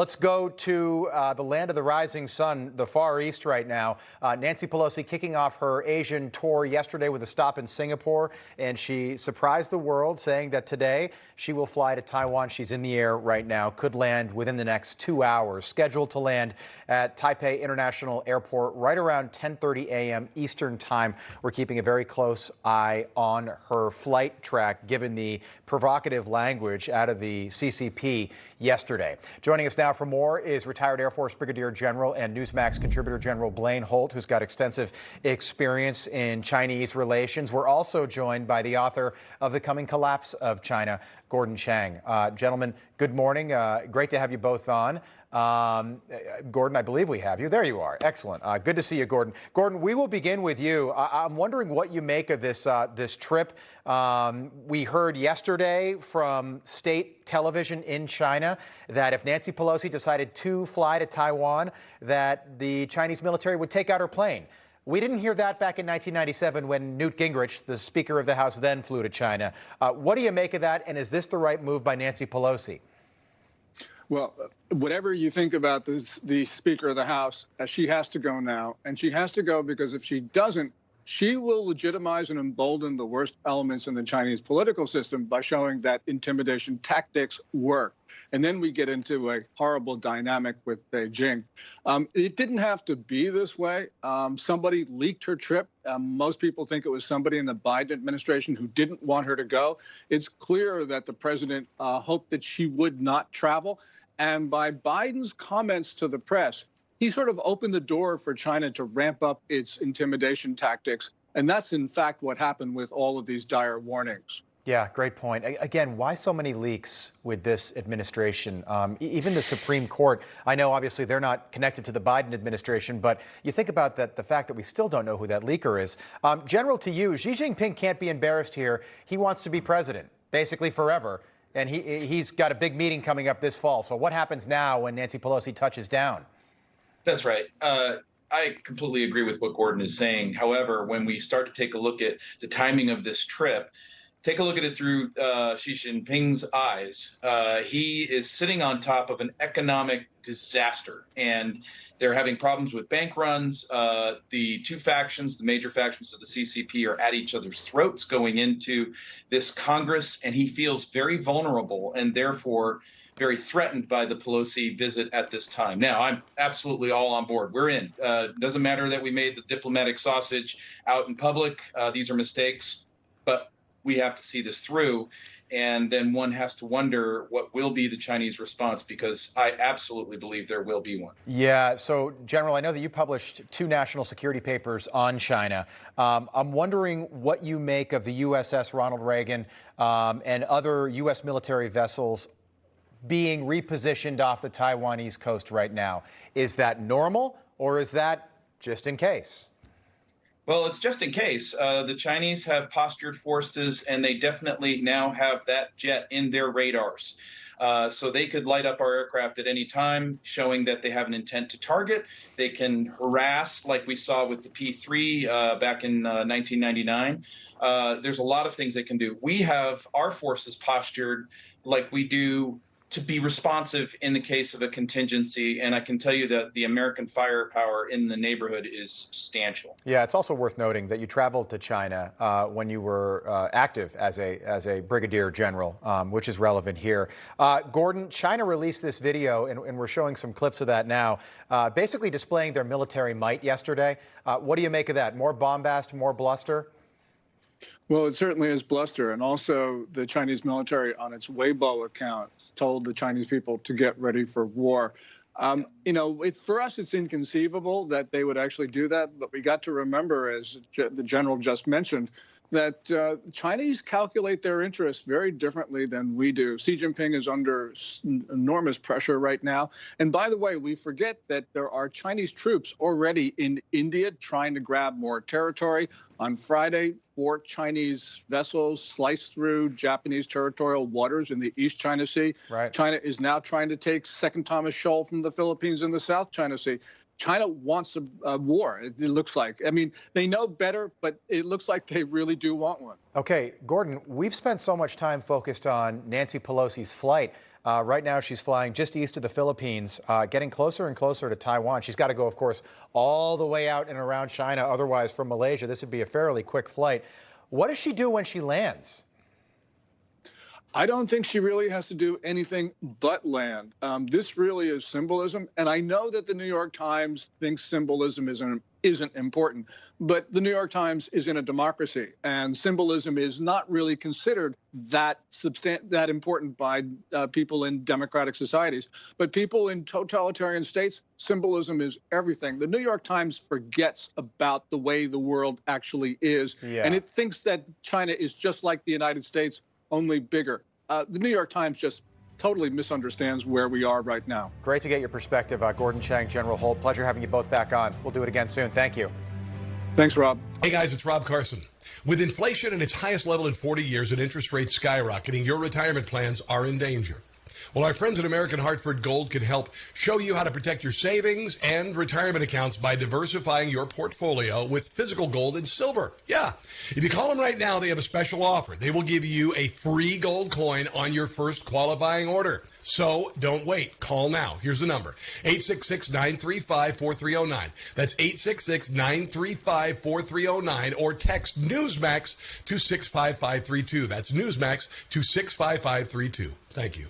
Let's go to the land of the rising sun, the Far East right now. Nancy Pelosi kicking off her Asian tour yesterday with a stop in Singapore, and she surprised the world saying that today she will fly to Taiwan. She's in the air right now, could land within the next 2 hours, scheduled to land at Taipei International Airport right around 10:30 a.m. Eastern Time. We're keeping a very close eye on her flight track, given the provocative language out of the CCP yesterday. Joining us now for more is retired Air Force Brigadier General and Newsmax contributor General Blaine Holt, who's got extensive experience in Chinese relations. We're also joined by the author of The Coming Collapse of China, Gordon Chang. Gentlemen, good morning. Great to have you both on. Gordon, I believe we have you. There you are. Excellent. Good to see you, Gordon. Gordon, we will begin with you. I'm wondering what you make of this trip. We heard yesterday from state television in China that if Nancy Pelosi decided to fly to Taiwan, that the Chinese military would take out her plane. We didn't hear that back in 1997 when Newt Gingrich, the Speaker of the House, then flew to China. What do you make of that, and is this the right move by Nancy Pelosi? Well, whatever you think about the Speaker of the House, she has to go now. And she has to go because if she doesn't, she will legitimize and embolden the worst elements in the Chinese political system by showing that intimidation tactics work. And then we get into a horrible dynamic with Beijing. It didn't have to be this way. Somebody leaked her trip. Most people think it was somebody in the Biden administration who didn't want her to go. It's clear that the president hoped that she would not travel. And by Biden's comments to the press, he sort of opened the door for China to ramp up its intimidation tactics. And that's, in fact, what happened with all of these dire warnings. Yeah, great point. Again, why so many leaks with this administration? Even the Supreme Court, I know obviously they're not connected to the Biden administration, but you think about that, the fact that we still don't know who that leaker is. General, to you, Xi Jinping can't be embarrassed here. He wants to be president, basically forever. And he's got a big meeting coming up this fall. So what happens now when Nancy Pelosi touches down? That's right. I completely agree with what Gordon is saying. However, when we start to take a look at the timing of this trip, take a look at it through Xi Jinping's eyes. He is sitting on top of an economic disaster, and they're having problems with bank runs. The two factions, the major factions of the CCP, are at each other's throats going into this Congress, and he feels very vulnerable and therefore very threatened by the Pelosi visit at this time. Now, I'm absolutely all on board. We're in. Doesn't matter that we made the diplomatic sausage out in public. These are mistakes, but we have to see this through. And then one has to wonder what will be the Chinese response, because I absolutely believe there will be one. Yeah. So, General, I know that you published 2 national security papers on China. I'm wondering what you make of the USS Ronald Reagan and other U.S. military vessels being repositioned off the Taiwanese coast right now. Is that normal, or is that just in case? Well, it's just in case. The Chinese have postured forces, and they definitely now have that jet in their radars. So they could light up our aircraft at any time, showing that they have an intent to target. They can harass, like we saw with the P-3 back in 1999. There's a lot of things they can do. We have our forces postured like we do to be responsive in the case of a contingency. And I can tell you that the American firepower in the neighborhood is substantial. Yeah, it's also worth noting that you traveled to China when you were active as a brigadier general, which is relevant here. Gordon, China released this video, and we're showing some clips of that now, basically displaying their military might yesterday. What do you make of that? More bombast, more bluster? Well, it certainly is bluster. And also the Chinese military on its Weibo account told the Chinese people to get ready for war. For us, it's inconceivable that they would actually do that. But we got to remember, as the general just mentioned, that Chinese calculate their interests very differently than we do. Xi Jinping is under enormous pressure right now. And by the way, we forget that there are Chinese troops already in India trying to grab more territory. On Friday, 4 Chinese vessels sliced through Japanese territorial waters in the East China Sea. Right. China is now trying to take Second Thomas Shoal from the Philippines in the South China Sea. China wants a war, it looks like. I mean, they know better, but it looks like they really do want one. Okay, Gordon, we've spent so much time focused on Nancy Pelosi's flight. Right now, she's flying just east of the Philippines, getting closer and closer to Taiwan. She's got to go, of course, all the way out and around China. Otherwise, from Malaysia, this would be a fairly quick flight. What does she do when she lands? I don't think she really has to do anything but land. This really is symbolism. And I know that the New York Times thinks symbolism isn't important, but the New York Times is in a democracy, and symbolism is not really considered that important by people in democratic societies. But people in totalitarian states, symbolism is everything. The New York Times forgets about the way the world actually is, and it thinks that China is just like the United States, only bigger. The New York Times just totally misunderstands where we are right now. Great to get your perspective, Gordon Chang, General Holt. Pleasure having you both back on. We'll do it again soon. Thank you. Thanks, Rob. Hey, guys, it's Rob Carson. With inflation at its highest level in 40 years and interest rates skyrocketing, your retirement plans are in danger. Well, our friends at American Hartford Gold can help show you how to protect your savings and retirement accounts by diversifying your portfolio with physical gold and silver. Yeah. If you call them right now, they have a special offer. They will give you a free gold coin on your first qualifying order. So don't wait. Call now. Here's the number, 866-935-4309. That's 866-935-4309, or text Newsmax to 65532. That's Newsmax to 65532. Thank you.